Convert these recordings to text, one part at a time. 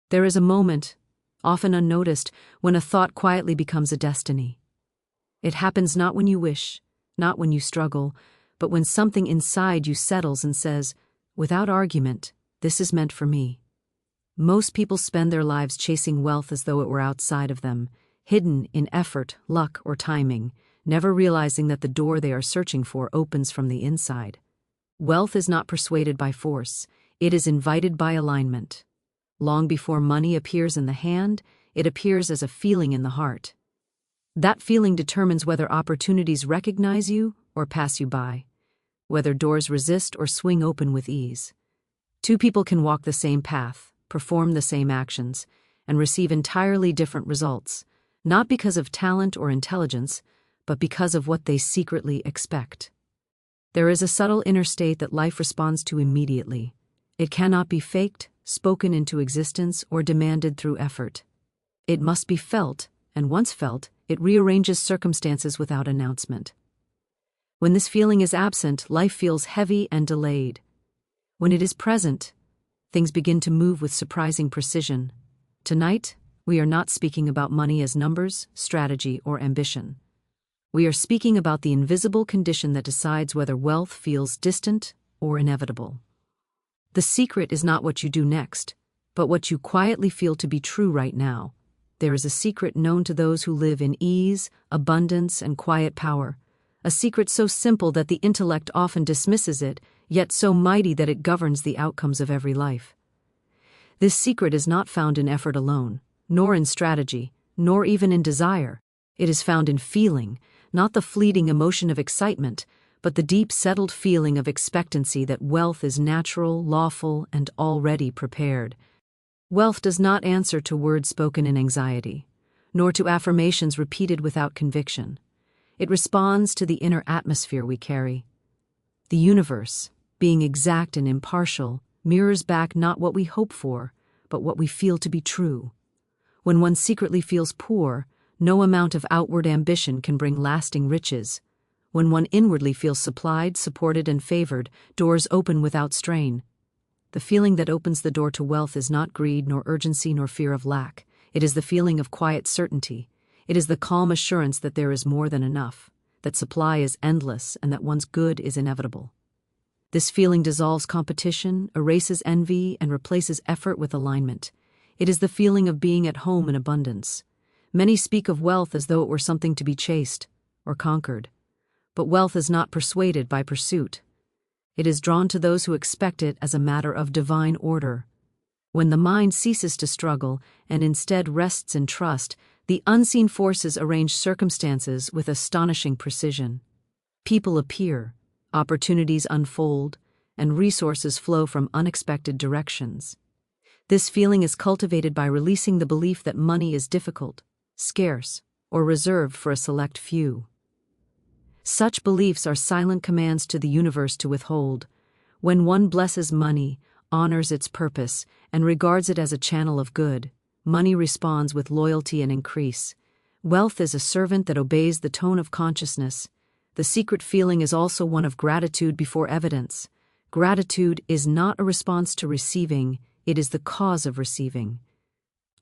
There is a moment, often unnoticed, when a thought quietly becomes a destiny. It happens not when you wish, not when you struggle, but when something inside you settles and says, without argument, this is meant for me. Most people spend their lives chasing wealth as though it were outside of them, hidden in effort, luck, or timing, never realizing that the door they are searching for opens from the inside. Wealth is not persuaded by force, it is invited by alignment. Long before money appears in the hand, it appears as a feeling in the heart. That feeling determines whether opportunities recognize you or pass you by, whether doors resist or swing open with ease. Two people can walk the same path, perform the same actions, and receive entirely different results, not because of talent or intelligence, but because of what they secretly expect. There is a subtle inner state that life responds to immediately. It cannot be faked, spoken into existence, or demanded through effort. It must be felt, and once felt, it rearranges circumstances without announcement. When this feeling is absent, life feels heavy and delayed. When it is present, things begin to move with surprising precision. Tonight, we are not speaking about money as numbers, strategy, or ambition. We are speaking about the invisible condition that decides whether wealth feels distant or inevitable. The secret is not what you do next, but what you quietly feel to be true right now. There is a secret known to those who live in ease, abundance, and quiet power. A secret so simple that the intellect often dismisses it, yet so mighty that it governs the outcomes of every life. This secret is not found in effort alone, nor in strategy, nor even in desire. It is found in feeling, not the fleeting emotion of excitement, but the deep settled feeling of expectancy that wealth is natural, lawful, and already prepared. Wealth does not answer to words spoken in anxiety, nor to affirmations repeated without conviction. It responds to the inner atmosphere we carry. The universe, being exact and impartial, mirrors back not what we hope for, but what we feel to be true. When one secretly feels poor, no amount of outward ambition can bring lasting riches. When one inwardly feels supplied, supported, and favored, doors open without strain. The feeling that opens the door to wealth is not greed, nor urgency, nor fear of lack. It is the feeling of quiet certainty. It is the calm assurance that there is more than enough, that supply is endless, and that one's good is inevitable. This feeling dissolves competition, erases envy, and replaces effort with alignment. It is the feeling of being at home in abundance. Many speak of wealth as though it were something to be chased or conquered. But wealth is not persuaded by pursuit. It is drawn to those who expect it as a matter of divine order. When the mind ceases to struggle and instead rests in trust, the unseen forces arrange circumstances with astonishing precision. People appear, opportunities unfold, and resources flow from unexpected directions. This feeling is cultivated by releasing the belief that money is difficult, scarce, or reserved for a select few. Such beliefs are silent commands to the universe to withhold. When one blesses money, honors its purpose, and regards it as a channel of good, money responds with loyalty and increase. Wealth is a servant that obeys the tone of consciousness. The secret feeling is also one of gratitude before evidence. Gratitude is not a response to receiving, it is the cause of receiving.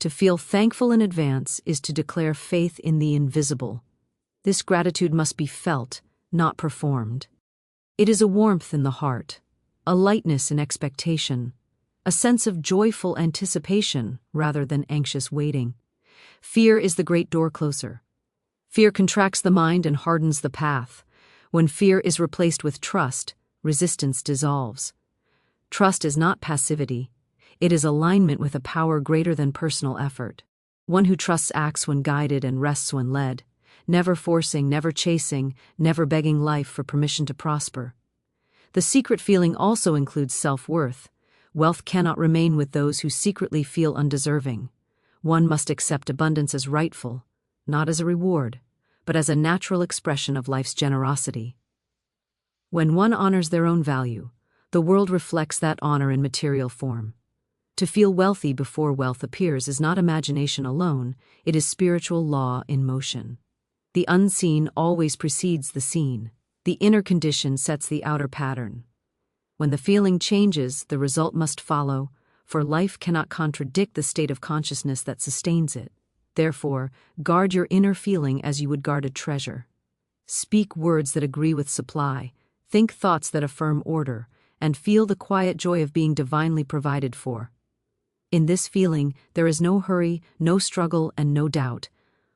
To feel thankful in advance is to declare faith in the invisible. This gratitude must be felt, not performed. It is a warmth in the heart, a lightness in expectation, a sense of joyful anticipation rather than anxious waiting. Fear is the great door closer. Fear contracts the mind and hardens the path. When fear is replaced with trust, resistance dissolves. Trust is not passivity. It is alignment with a power greater than personal effort. One who trusts acts when guided and rests when led, never forcing, never chasing, never begging life for permission to prosper. The secret feeling also includes self-worth. Wealth cannot remain with those who secretly feel undeserving. One must accept abundance as rightful, not as a reward, but as a natural expression of life's generosity. When one honors their own value, the world reflects that honor in material form. To feel wealthy before wealth appears is not imagination alone, it is spiritual law in motion. The unseen always precedes the seen. The inner condition sets the outer pattern. When the feeling changes, the result must follow, for life cannot contradict the state of consciousness that sustains it. Therefore, guard your inner feeling as you would guard a treasure. Speak words that agree with supply, think thoughts that affirm order, and feel the quiet joy of being divinely provided for. In this feeling, there is no hurry, no struggle, and no doubt.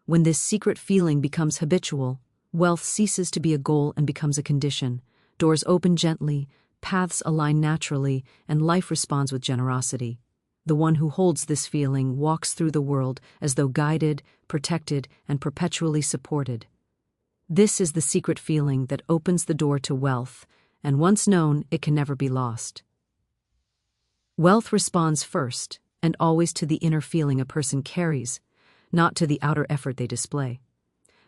When this secret feeling becomes habitual, wealth ceases to be a goal and becomes a condition. Doors open gently, paths align naturally, and life responds with generosity. The one who holds this feeling walks through the world as though guided, protected, and perpetually supported. This is the secret feeling that opens the door to wealth, and once known, it can never be lost. Wealth responds first, and always to the inner feeling a person carries, not to the outer effort they display.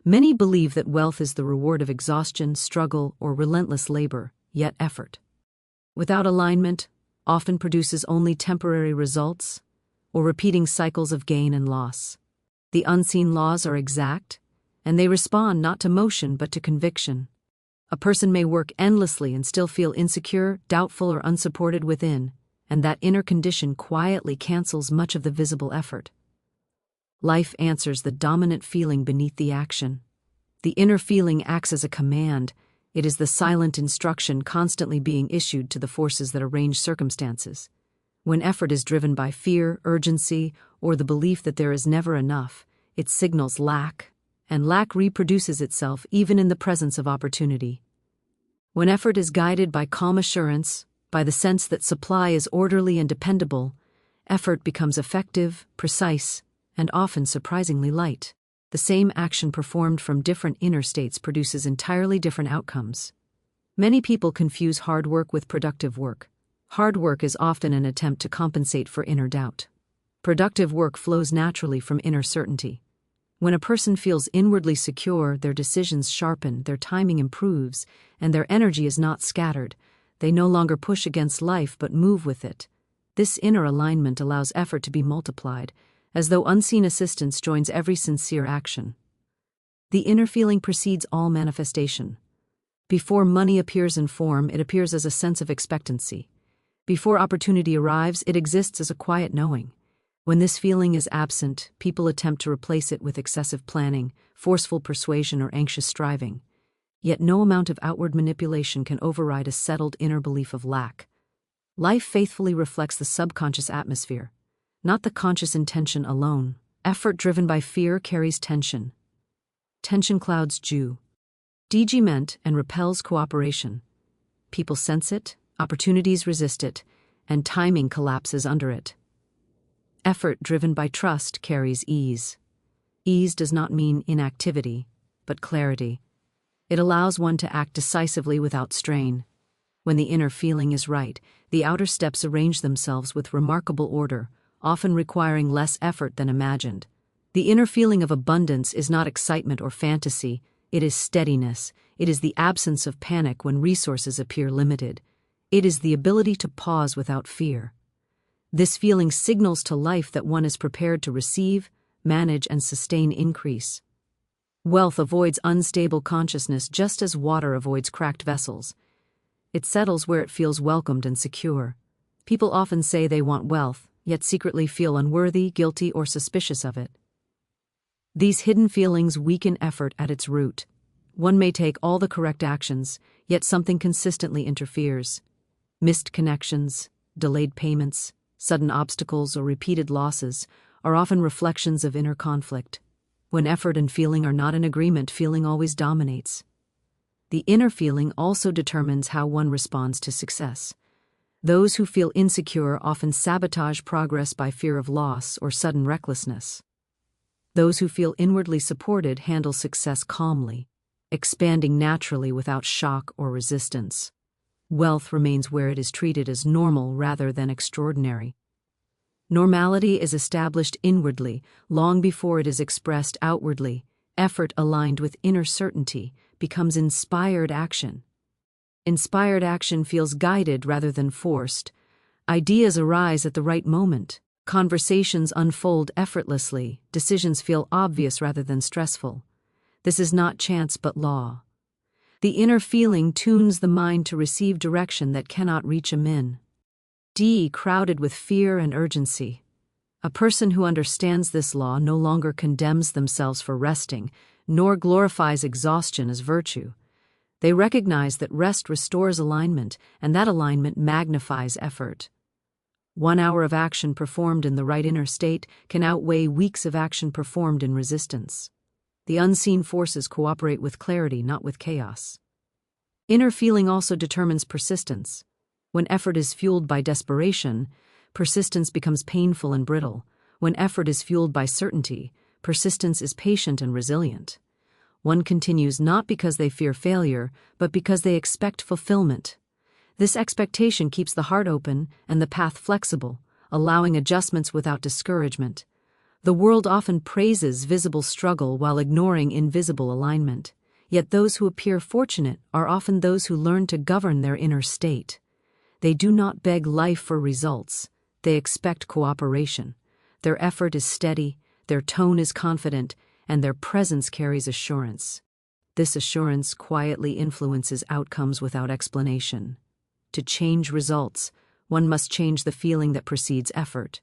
Many believe that wealth is the reward of exhaustion, struggle, or relentless labor, yet effort, without alignment, often produces only temporary results or repeating cycles of gain and loss. The unseen laws are exact, and they respond not to motion but to conviction. A person may work endlessly and still feel insecure, doubtful, or unsupported within, and that inner condition quietly cancels much of the visible effort. Life answers the dominant feeling beneath the action. The inner feeling acts as a command. It is the silent instruction constantly being issued to the forces that arrange circumstances. When effort is driven by fear, urgency, or the belief that there is never enough, it signals lack, and lack reproduces itself even in the presence of opportunity. When effort is guided by calm assurance, by the sense that supply is orderly and dependable, effort becomes effective, precise, and often surprisingly light. The same action performed from different inner states produces entirely different outcomes. Many people confuse hard work with productive work. Hard work is often an attempt to compensate for inner doubt. Productive work flows naturally from inner certainty. When a person feels inwardly secure, their decisions sharpen, their timing improves, and their energy is not scattered. They no longer push against life but move with it. This inner alignment allows effort to be multiplied, as though unseen assistance joins every sincere action. The inner feeling precedes all manifestation. Before money appears in form, it appears as a sense of expectancy. Before opportunity arrives, it exists as a quiet knowing. When this feeling is absent, people attempt to replace it with excessive planning, forceful persuasion, or anxious striving. Yet no amount of outward manipulation can override a settled inner belief of lack. Life faithfully reflects the subconscious atmosphere, not the conscious intention alone. Effort driven by fear carries tension. Tension clouds judgment and repels cooperation. People sense it, opportunities resist it, and timing collapses under it. Effort driven by trust carries ease. Ease does not mean inactivity, but clarity. It allows one to act decisively without strain. When the inner feeling is right, the outer steps arrange themselves with remarkable order, often requiring less effort than imagined. The inner feeling of abundance is not excitement or fantasy, it is steadiness. It is the absence of panic when resources appear limited. It is the ability to pause without fear. This feeling signals to life that one is prepared to receive, manage, and sustain increase. Wealth avoids unstable consciousness just as water avoids cracked vessels. It settles where it feels welcomed and secure. People often say they want wealth, yet secretly feel unworthy, guilty, or suspicious of it. These hidden feelings weaken effort at its root. One may take all the correct actions, yet something consistently interferes. Missed connections, delayed payments, sudden obstacles, or repeated losses are often reflections of inner conflict. When effort and feeling are not in agreement, feeling always dominates. The inner feeling also determines how one responds to success. Those who feel insecure often sabotage progress by fear of loss or sudden recklessness. Those who feel inwardly supported handle success calmly, expanding naturally without shock or resistance. Wealth remains where it is treated as normal rather than extraordinary. Normality is established inwardly, long before it is expressed outwardly. Effort aligned with inner certainty becomes inspired action. Inspired action feels guided rather than forced. Ideas arise at the right moment. Conversations unfold effortlessly. Decisions feel obvious rather than stressful. This is not chance but law. The inner feeling tunes the mind to receive direction that cannot reach a min. D. Crowded with fear and urgency. A person who understands this law no longer condemns themselves for resting, nor glorifies exhaustion as virtue. They recognize that rest restores alignment, and that alignment magnifies effort. 1 hour of action performed in the right inner state can outweigh weeks of action performed in resistance. The unseen forces cooperate with clarity, not with chaos. Inner feeling also determines persistence. When effort is fueled by desperation, persistence becomes painful and brittle. When effort is fueled by certainty, persistence is patient and resilient. One continues not because they fear failure, but because they expect fulfillment. This expectation keeps the heart open and the path flexible, allowing adjustments without discouragement. The world often praises visible struggle while ignoring invisible alignment. Yet those who appear fortunate are often those who learn to govern their inner state. They do not beg life for results. They expect cooperation. Their effort is steady, their tone is confident, and their presence carries assurance. This assurance quietly influences outcomes without explanation. To change results, one must change the feeling that precedes effort.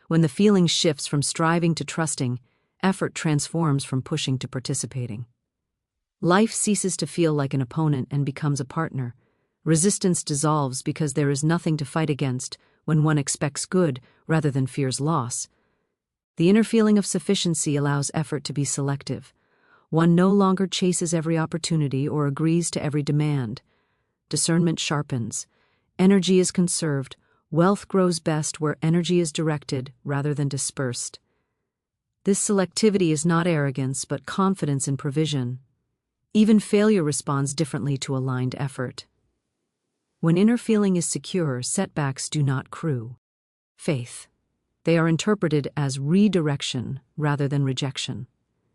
When the feeling shifts from striving to trusting, effort transforms from pushing to participating. Life ceases to feel like an opponent and becomes a partner. Resistance dissolves because there is nothing to fight against when one expects good rather than fears loss. The inner feeling of sufficiency allows effort to be selective. One no longer chases every opportunity or agrees to every demand. Discernment sharpens. Energy is conserved. Wealth grows best where energy is directed rather than dispersed. This selectivity is not arrogance, but confidence in provision. Even failure responds differently to aligned effort. When inner feeling is secure, setbacks do not accrue. Faith. They are interpreted as redirection rather than rejection.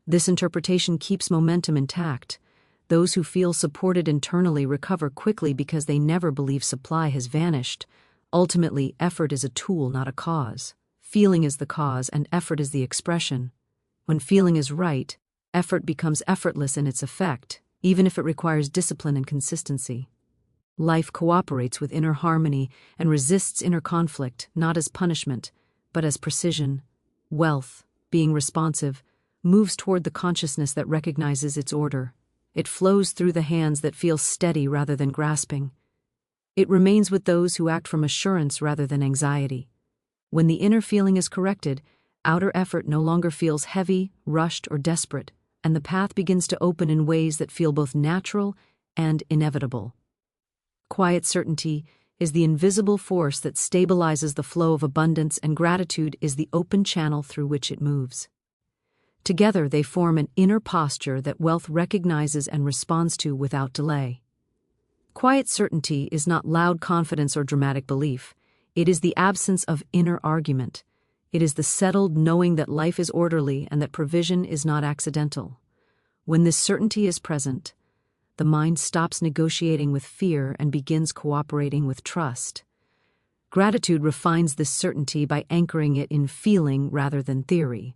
This interpretation keeps momentum intact. Those who feel supported internally recover quickly because they never believe supply has vanished. Ultimately, effort is a tool, not a cause. Feeling is the cause, and effort is the expression. When feeling is right, effort becomes effortless in its effect, even if it requires discipline and consistency. Life cooperates with inner harmony and resists inner conflict, not as punishment, but as precision. Wealth, being responsive, moves toward the consciousness that recognizes its order. It flows through the hands that feel steady rather than grasping. It remains with those who act from assurance rather than anxiety. When the inner feeling is corrected, outer effort no longer feels heavy, rushed, or desperate, and the path begins to open in ways that feel both natural and inevitable. Quiet certainty is the invisible force that stabilizes the flow of abundance, and gratitude is the open channel through which it moves. Together they form an inner posture that wealth recognizes and responds to without delay. Quiet certainty is not loud confidence or dramatic belief. It is the absence of inner argument. It is the settled knowing that life is orderly and that provision is not accidental. When this certainty is present, the mind stops negotiating with fear and begins cooperating with trust. Gratitude refines this certainty by anchoring it in feeling rather than theory.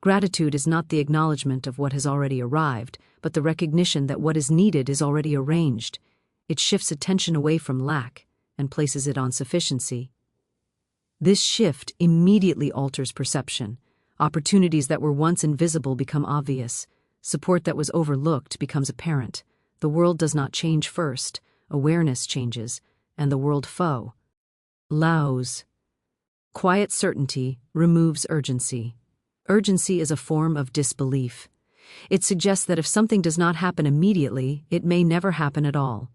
Gratitude is not the acknowledgement of what has already arrived, but the recognition that what is needed is already arranged. It shifts attention away from lack and places it on sufficiency. This shift immediately alters perception. Opportunities that were once invisible become obvious. Support that was overlooked becomes apparent. The world does not change first. Awareness changes, and the world foe allows. Quiet certainty removes urgency. Urgency is a form of disbelief. It suggests that if something does not happen immediately, it may never happen at all.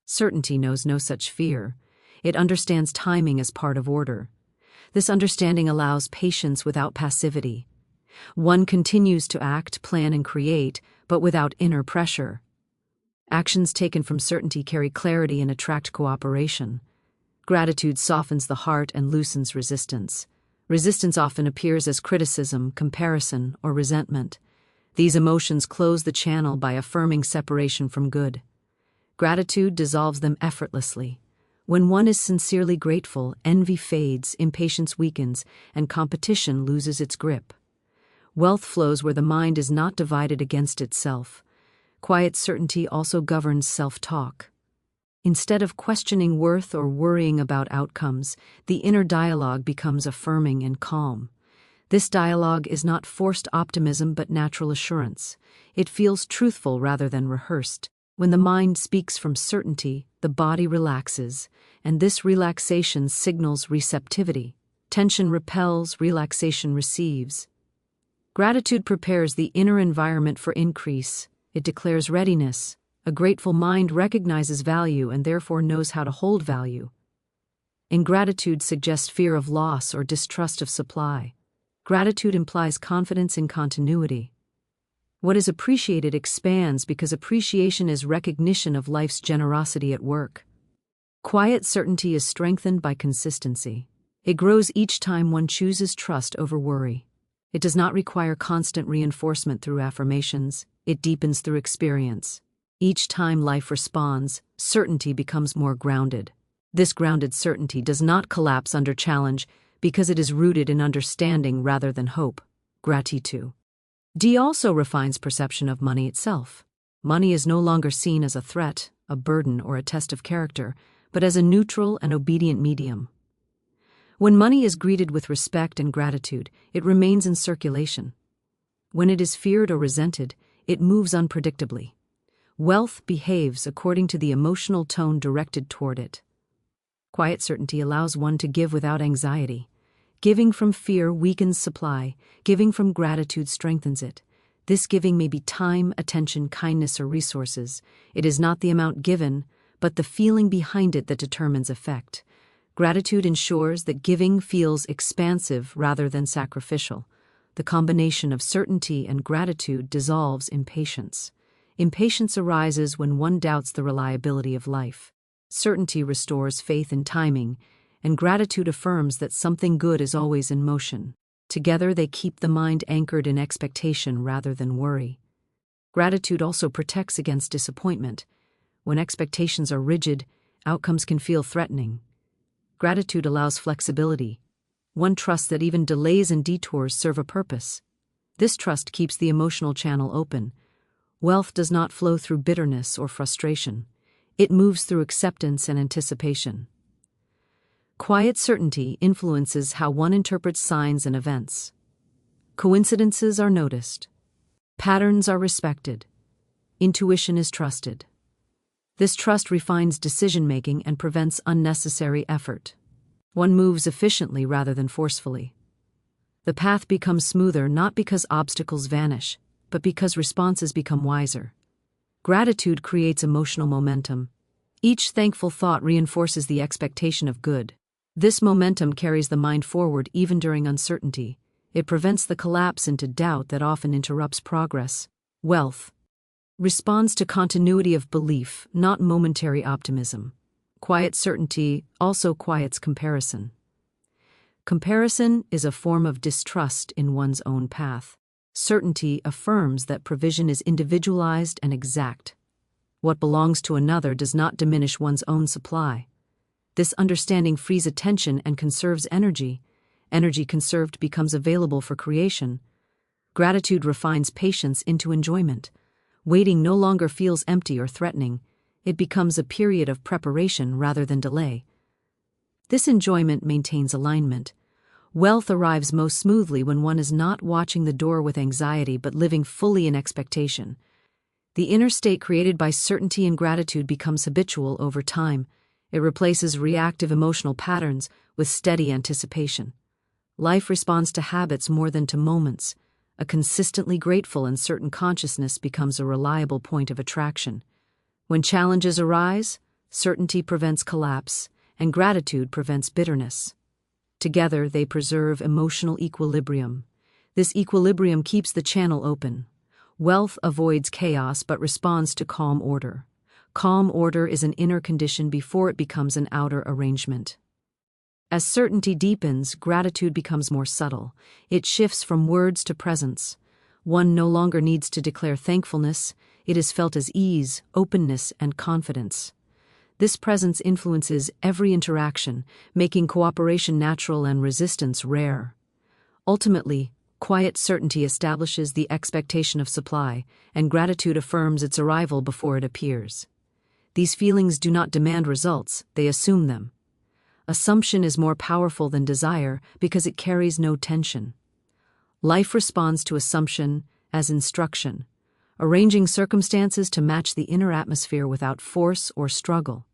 Certainty knows no such fear. It understands timing as part of order. This understanding allows patience without passivity. One continues to act, plan, and create, but without inner pressure. Actions taken from certainty carry clarity and attract cooperation. Gratitude softens the heart and loosens resistance. Resistance often appears as criticism, comparison, or resentment. These emotions close the channel by affirming separation from good. Gratitude dissolves them effortlessly. When one is sincerely grateful, envy fades, impatience weakens, and competition loses its grip. Wealth flows where the mind is not divided against itself. Quiet certainty also governs self-talk. Instead of questioning worth or worrying about outcomes, the inner dialogue becomes affirming and calm. This dialogue is not forced optimism but natural assurance. It feels truthful rather than rehearsed. When the mind speaks from certainty, the body relaxes, and this relaxation signals receptivity. Tension repels, relaxation receives. Gratitude prepares the inner environment for increase. It declares readiness. A grateful mind recognizes value and therefore knows how to hold value. Ingratitude suggests fear of loss or distrust of supply. Gratitude implies confidence in continuity. What is appreciated expands because appreciation is recognition of life's generosity at work. Quiet certainty is strengthened by consistency. It grows each time one chooses trust over worry. It does not require constant reinforcement through affirmations. It deepens through experience. Each time life responds, certainty becomes more grounded. This grounded certainty does not collapse under challenge because it is rooted in understanding rather than hope. Gratitude. D also refines perception of money itself. Money is no longer seen as a threat, a burden, or a test of character, but as a neutral and obedient medium. When money is greeted with respect and gratitude, it remains in circulation. When it is feared or resented, it moves unpredictably. Wealth behaves according to the emotional tone directed toward it. Quiet certainty allows one to give without anxiety. Giving from fear weakens supply. Giving from gratitude strengthens it. This giving may be time, attention, kindness, or resources. It is not the amount given, but the feeling behind it that determines effect. Gratitude ensures that giving feels expansive rather than sacrificial. The combination of certainty and gratitude dissolves impatience. Impatience arises when one doubts the reliability of life. Certainty restores faith in timing, and gratitude affirms that something good is always in motion. Together they keep the mind anchored in expectation rather than worry. Gratitude also protects against disappointment. When expectations are rigid, outcomes can feel threatening. Gratitude allows flexibility. One trusts that even delays and detours serve a purpose. This trust keeps the emotional channel open. Wealth does not flow through bitterness or frustration. It moves through acceptance and anticipation. Quiet certainty influences how one interprets signs and events. Coincidences are noticed. Patterns are respected. Intuition is trusted. This trust refines decision-making and prevents unnecessary effort. One moves efficiently rather than forcefully. The path becomes smoother not because obstacles vanish, but because responses become wiser. Gratitude creates emotional momentum. Each thankful thought reinforces the expectation of good. This momentum carries the mind forward even during uncertainty. It prevents the collapse into doubt that often interrupts progress. Wealth responds to continuity of belief, not momentary optimism. Quiet certainty also quiets comparison. Comparison is a form of distrust in one's own path. Certainty affirms that provision is individualized and exact. What belongs to another does not diminish one's own supply. This understanding frees attention and conserves energy. Energy conserved becomes available for creation. Gratitude refines patience into enjoyment. Waiting no longer feels empty or threatening. It becomes a period of preparation rather than delay. This enjoyment maintains alignment. Wealth arrives most smoothly when one is not watching the door with anxiety but living fully in expectation. The inner state created by certainty and gratitude becomes habitual over time. It replaces reactive emotional patterns with steady anticipation. Life responds to habits more than to moments. A consistently grateful and certain consciousness becomes a reliable point of attraction. When challenges arise, certainty prevents collapse, and gratitude prevents bitterness. Together, they preserve emotional equilibrium. This equilibrium keeps the channel open. Wealth avoids chaos but responds to calm order. Calm order is an inner condition before it becomes an outer arrangement. As certainty deepens, gratitude becomes more subtle. It shifts from words to presence. One no longer needs to declare thankfulness. It is felt as ease, openness, and confidence. This presence influences every interaction, making cooperation natural and resistance rare. Ultimately, quiet certainty establishes the expectation of supply, and gratitude affirms its arrival before it appears. These feelings do not demand results, they assume them. Assumption is more powerful than desire because it carries no tension. Life responds to assumption as instruction, arranging circumstances to match the inner atmosphere without force or struggle.